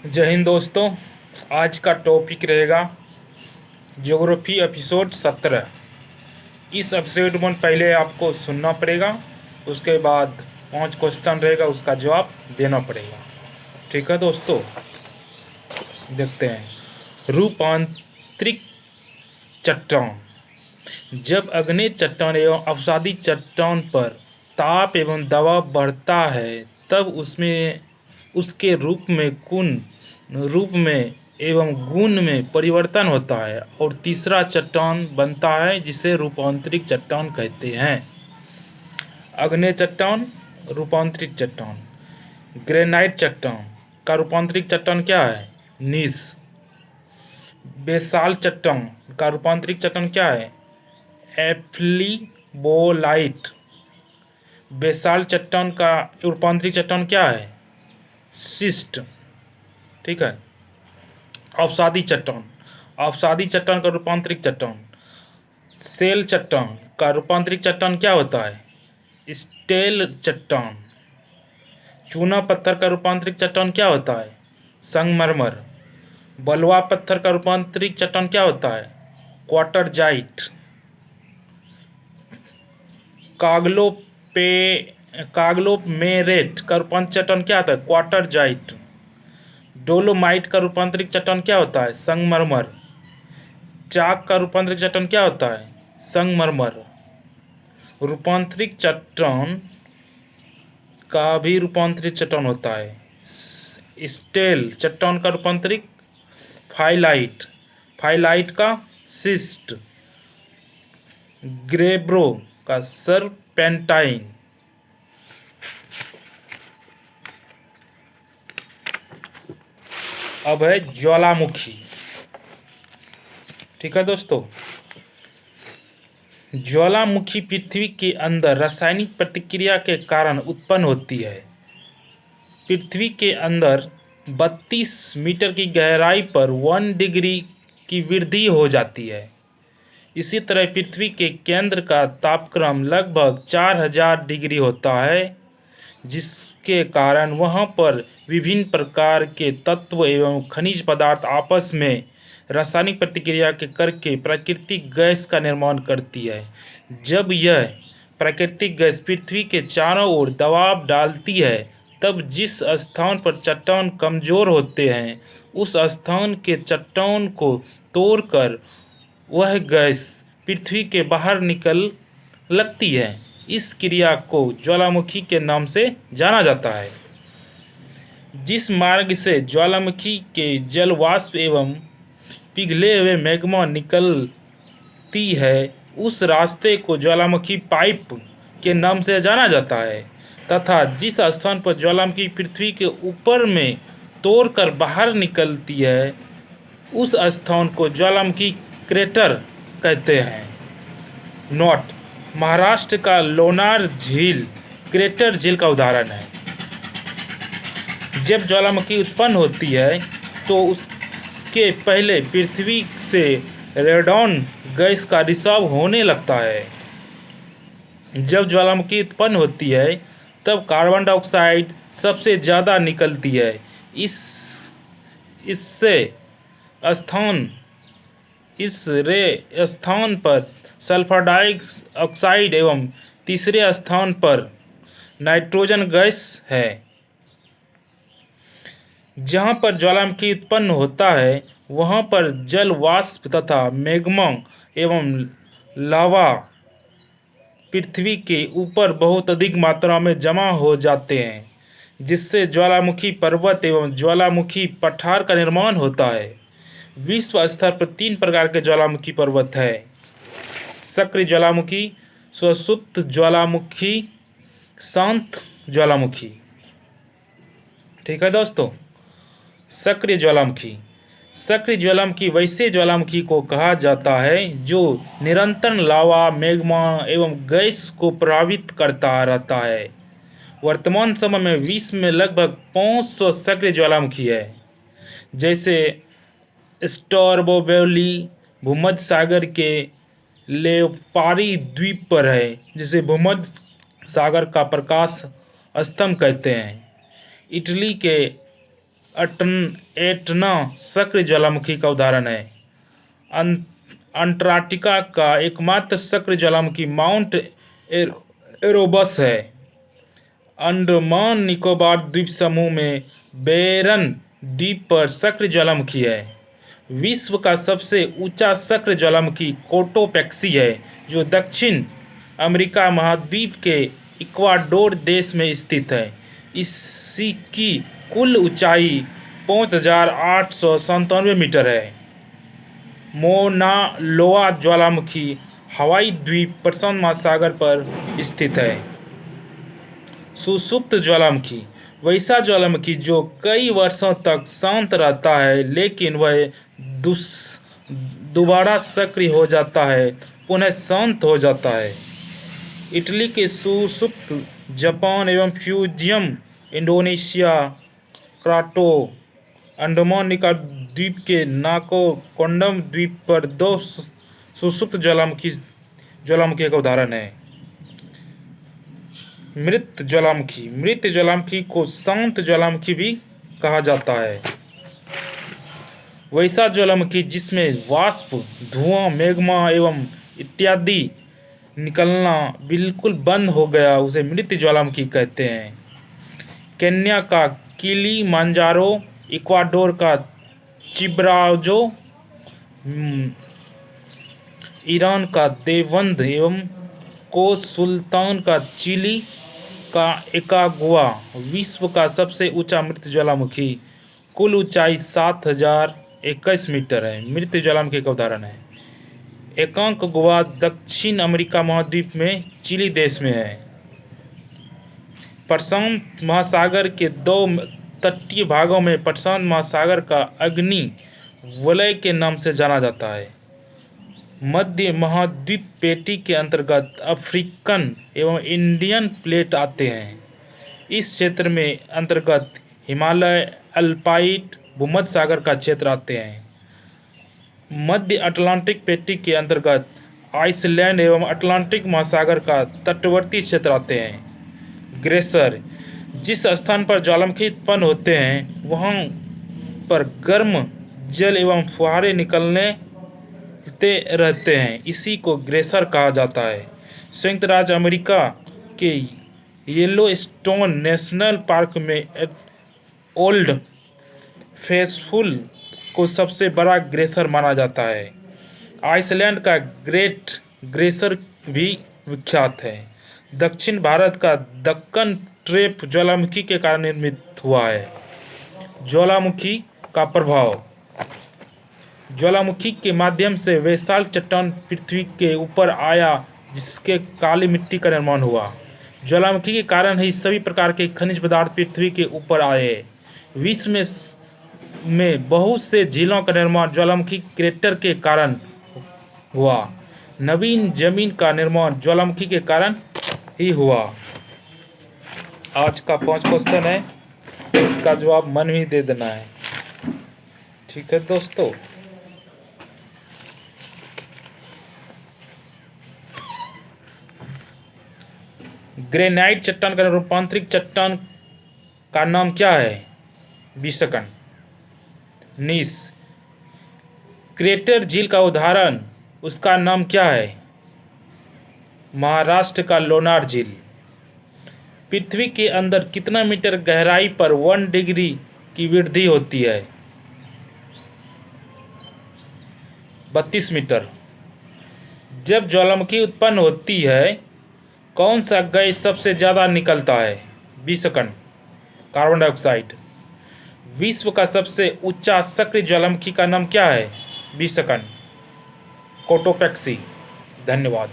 जय हिंद दोस्तों। आज का टॉपिक रहेगा ज्योग्राफी एपिसोड 17। इस एपिसोड में पहले आपको सुनना पड़ेगा, उसके बाद 5 क्वेश्चन रहेगा, उसका जवाब देना पड़ेगा। ठीक है दोस्तों, देखते हैं। रूपांतरित चट्टान। जब अग्नि चट्टान एवं अवसादी चट्टान पर ताप एवं दबाव बढ़ता है तब उसमें उसके रूप में एवं गुण में परिवर्तन होता है और तीसरा चट्टान बनता है जिसे रूपांतरित चट्टान कहते हैं। अग्नि चट्टान, रूपांतरित चट्टान। ग्रेनाइट चट्टान का रूपांतरित चट्टान क्या है? नीस। बेसाल्ट चट्टान का रूपांतरित चट्टान क्या है? एप्लीबोलाइट। बेसाल्ट चट्टान का रूपांतरित चट्टान क्या है? सिस्ट। ठीक है। अवसादी चट्टान। अवसादी चट्टान का रूपांतरित चट्टान। सेल चट्टान का रूपांतरित चट्टान क्या होता है? स्टेल चट्टान। चूना पत्थर का रूपांतरित चट्टान क्या होता है? संगमरमर। बलुआ पत्थर का रूपांतरित चट्टान क्या होता है? क्वार्टरजाइट। काग्लोमेरेट का रूपांतरित चट्टान क्या होता है? क्वार्टरजाइट। डोलोमाइट का रूपांतरित चट्टान क्या होता है? संगमरमर। चाक का रूपांतरित चट्टान क्या होता है? संगमरमर। रूपांतरित चट्टान का भी रूपांतरित चट्टान होता है। स्टेल चट्टान का रूपांतरित फाइलाइट। फाइलाइट का सिस्ट। ग्रेब्रो का सरपेंटाइन। अब है ज्वालामुखी। ठीक है दोस्तों, ज्वालामुखी पृथ्वी के अंदर रासायनिक प्रतिक्रिया के कारण उत्पन्न होती है। पृथ्वी के अंदर 32 मीटर की गहराई पर 1 डिग्री की वृद्धि हो जाती है। इसी तरह पृथ्वी के केंद्र का तापक्रम लगभग 4000 डिग्री होता है, जिसके कारण वहाँ पर विभिन्न प्रकार के तत्व एवं खनिज पदार्थ आपस में रासायनिक प्रतिक्रिया के करके प्राकृतिक गैस का निर्माण करती है। जब यह प्राकृतिक गैस पृथ्वी के चारों ओर दबाव डालती है तब जिस स्थान पर चट्टान कमज़ोर होते हैं उस स्थान के चट्टान को तोड़कर वह गैस पृथ्वी के बाहर निकल लगती है। इस क्रिया को ज्वालामुखी के नाम से जाना जाता है। जिस मार्ग से ज्वालामुखी के जल वाष्प एवं पिघले हुए मैग्मा निकलती है उस रास्ते को ज्वालामुखी पाइप के नाम से जाना जाता है तथा जिस स्थान पर ज्वालामुखी पृथ्वी के ऊपर में तोड़कर बाहर निकलती है उस स्थान को ज्वालामुखी क्रेटर कहते हैं। नोट: महाराष्ट्र का लोनार झील क्रेटर झील का उदाहरण है। जब ज्वालामुखी उत्पन्न होती है तो उसके पहले पृथ्वी से रेडॉन गैस का रिसाव होने लगता है। जब ज्वालामुखी उत्पन्न होती है तब कार्बन डाइऑक्साइड सबसे ज़्यादा निकलती है। इस स्थान पर सल्फर डाइऑक्साइड एवं तीसरे स्थान पर नाइट्रोजन गैस है। जहाँ पर ज्वालामुखी उत्पन्न होता है वहाँ पर जल वाष्प तथा मैग्मा एवं लावा पृथ्वी के ऊपर बहुत अधिक मात्रा में जमा हो जाते हैं, जिससे ज्वालामुखी पर्वत एवं ज्वालामुखी पठार का निर्माण होता है। विश्व स्तर पर 3 प्रकार के ज्वालामुखी पर्वत है: सक्रिय ज्वालामुखी, स्वसुप्त ज्वालामुखी, शांत ज्वालामुखी। ठीक है दोस्तों, सक्रिय ज्वालामुखी। सक्रिय ज्वालामुखी वैसे ज्वालामुखी को कहा जाता है जो निरंतर लावा, मैग्मा एवं गैस को प्रभावित करता रहता है। वर्तमान समय में विश्व में लगभग 500 सक्रिय ज्वालामुखी है, जैसे स्ट्रैटोवैली भूमध्य सागर के लेपारी द्वीप पर है, जिसे भूमध्य सागर का प्रकाश स्तंभ कहते हैं। इटली के एटना सक्रिय ज्वालामुखी का उदाहरण है। अंटार्कटिका का एकमात्र सक्रिय ज्वालामुखी माउंट एरोबस है। अंडमान निकोबार द्वीप समूह में बेरन द्वीप पर सक्रिय ज्वालामुखी है। विश्व का सबसे ऊंचा सक्रिय ज्वालामुखी कोटोपैक्सी है, जो दक्षिण अमेरिका महाद्वीप के इक्वाडोर देश में स्थित है। इसकी कुल ऊंचाई 5,897 मीटर है। मोना लोआ ज्वालामुखी हवाई द्वीप प्रशांत महासागर पर स्थित है। सुषुप्त ज्वालामुखी वैसा ज्वालामुखी जो कई वर्षों तक शांत रहता है, लेकिन वह दोबारा सक्रिय हो जाता है, पुनः शांत हो जाता है। इटली के सुषुप्त, जापान एवं फ्यूजियम, इंडोनेशिया क्राटो, अंडमान निकोबार द्वीप के नाकोकोंडम द्वीप पर 2 सुषुप्त ज्वालामुखी का उदाहरण है। मृत ज्वालामुखी को शांत ज्वालामुखी भी कहा जाता है। वैसा ज्वालामुखी जिसमें वाष्प, धुआं, मैग्मा एवं इत्यादि निकलना बिल्कुल बंद हो गया, उसे मृत ज्वालामुखी कहते हैं। केन्या का किलिमांजारो, इक्वाडोर का चिब्राजो, ईरान का देवबंद एवं को सुल्तान का चिली का एकागुआ विश्व का सबसे ऊंचा मृत ज्वालामुखी, कुल ऊंचाई 7,021 मीटर है। मृत ज्वालामुखी का उदाहरण है। एकागुआ दक्षिण अमेरिका महाद्वीप में चिली देश में है। प्रशांत महासागर के 2 तटीय भागों में प्रशांत महासागर का अग्नि वलय के नाम से जाना जाता है। मध्य महाद्वीप पेटी के अंतर्गत अफ्रीकन एवं इंडियन प्लेट आते हैं। इस क्षेत्र में अंतर्गत हिमालय, अल्पाइट, भूमध्य सागर का क्षेत्र आते हैं। मध्य अटलांटिक पेटी के अंतर्गत आइसलैंड एवं अटलांटिक महासागर का तटवर्ती क्षेत्र आते हैं। ग्लेशियर जिस स्थान पर ज्वालामुखी उत्पन्न होते हैं, वहाँ पर गर्म जल एवं फुहारे निकलते रहते हैं, इसी को ग्लेशियर कहा जाता है। संयुक्त राज्य अमेरिका के येलोस्टोन नेशनल पार्क में ओल्ड फेस्टफुल को सबसे बड़ा ग्लेशियर माना जाता है। आइसलैंड का ग्रेट ग्लेशियर भी विख्यात है। दक्षिण भारत का दक्कन ट्रेप ज्वालामुखी के कारण निर्मित हुआ है। ज्वालामुखी का प्रभाव। ज्वालामुखी के माध्यम से विशाल चट्टान पृथ्वी के ऊपर आया, जिसके काली मिट्टी का निर्माण हुआ। ज्वालामुखी के कारण ही सभी प्रकार के खनिज पदार्थ पृथ्वी के ऊपर आए। विश्व में बहुत से झीलों का निर्माण ज्वालामुखी क्रेटर के कारण हुआ। नवीन जमीन का निर्माण ज्वालामुखी के कारण ही हुआ। आज का 5 क्वेश्चन है, इसका जवाब मन ही दे देना है। ठीक है दोस्तों। ग्रेनाइट चट्टान का रूपांतरित चट्टान का नाम क्या है? बीसकन। नीस। क्रेटर झील का उदाहरण, उसका नाम क्या है? महाराष्ट्र का लोनार झील। पृथ्वी के अंदर कितना मीटर गहराई पर 1 डिग्री की वृद्धि होती है? 32 मीटर। जब ज्वालामुखी उत्पन्न होती है, कौन सा गैस सबसे ज़्यादा निकलता है? बीसकन, कार्बन डाइऑक्साइड। विश्व का सबसे ऊंचा सक्रिय ज्वालामुखी का नाम क्या है? बीसकन, कोटोपैक्सी। धन्यवाद।